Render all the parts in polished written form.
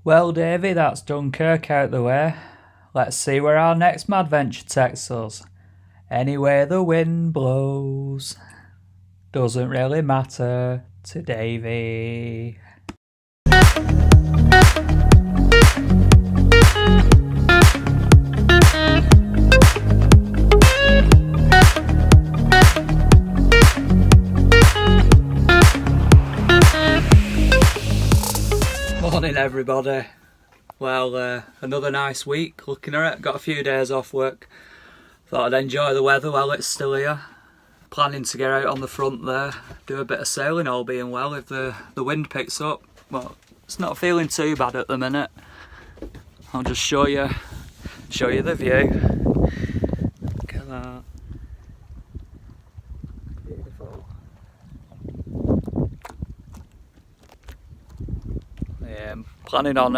Well, Davey, that's Dunkirk out the way. Let's see where our next Madventure takes us. Anyway the wind blows. Doesn't really matter to Davey. Morning everybody. Well, another nice week looking at it. Got a few days off work. Thought I'd enjoy the weather while it's still here. Planning to get out on the front there, do a bit of sailing, all being well if the wind picks up. Well, it's not feeling too bad at the minute. I'll just show you the view. Look at that. Beautiful. Yeah, I'm planning on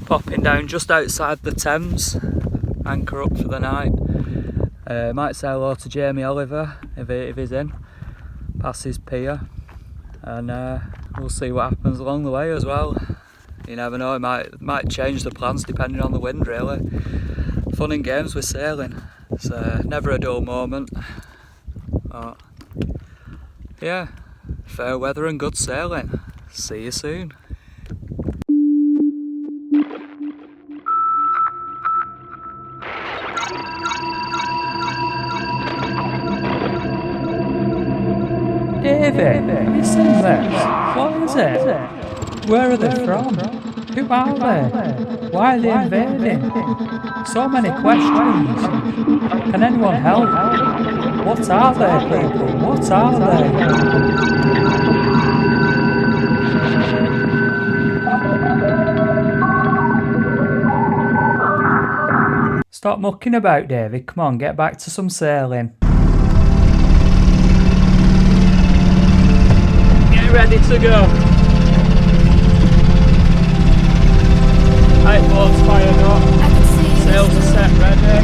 popping down just outside the Thames, anchor up for the night. Might say hello to Jamie Oliver if he's in, past his pier, and we'll see what happens along the way as well. You never know, it might change the plans depending on the wind really. Fun and games with sailing, it's never a dull moment. But yeah, fair weather and good sailing. See you soon. Davey, have you seen this? What is it? Where are they from? Who are they? Why are they invading? So many questions. Can anyone help? What are they, people? What are they? Stop mucking about, Davey. Come on, get back to some sailing. Ready to go. 8 boats fired up. Sails are set ready.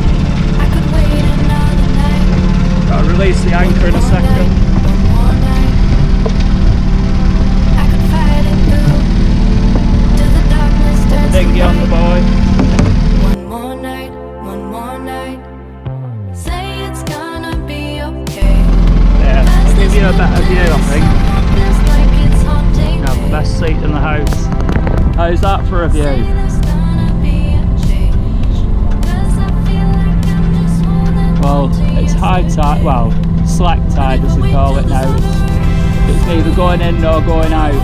Gotta release the anchor in a second. Put the dinghy on the buoy. One more night. Say it's gonna be okay. Yeah, I'll give you a better view, I think. Have the best seat in the house. How's that for a view? Well, it's high tide, well, slack tide as they call it now. It's neither going in or going out.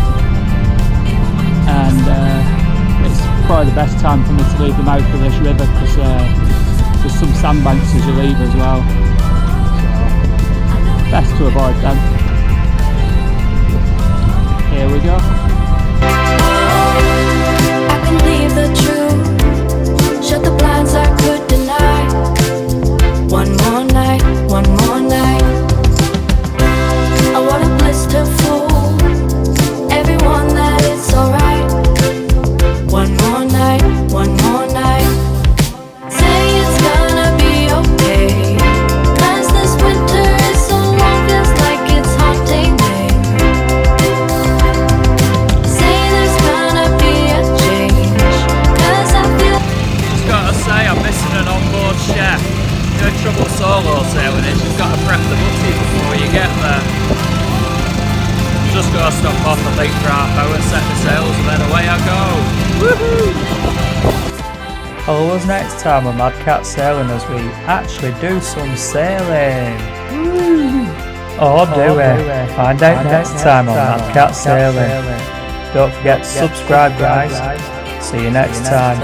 And it's probably the best time for me to leave the mouth of this river because there's some sandbanks as you leave as well. So, best to avoid them. Here we go. I can leave the truth, shut the blinds I could deny. One more night. I want a bliss to fool everyone that it's alright. One more night. Say it's gonna be okay. 'Cause this winter is so long, feels like it's haunting me. I'm missing an onboard chef. You're in trouble solo sailing is you've got to prep the butty before you get there. Just gotta stop off I think for half hour, set the sails and then away I go. Woohoo! Follow us next time on Madcat Sailing as we actually do some sailing. Woo! Or do we? Find out next time on Madcat Sailing. Don't forget to subscribe guys. See you next time.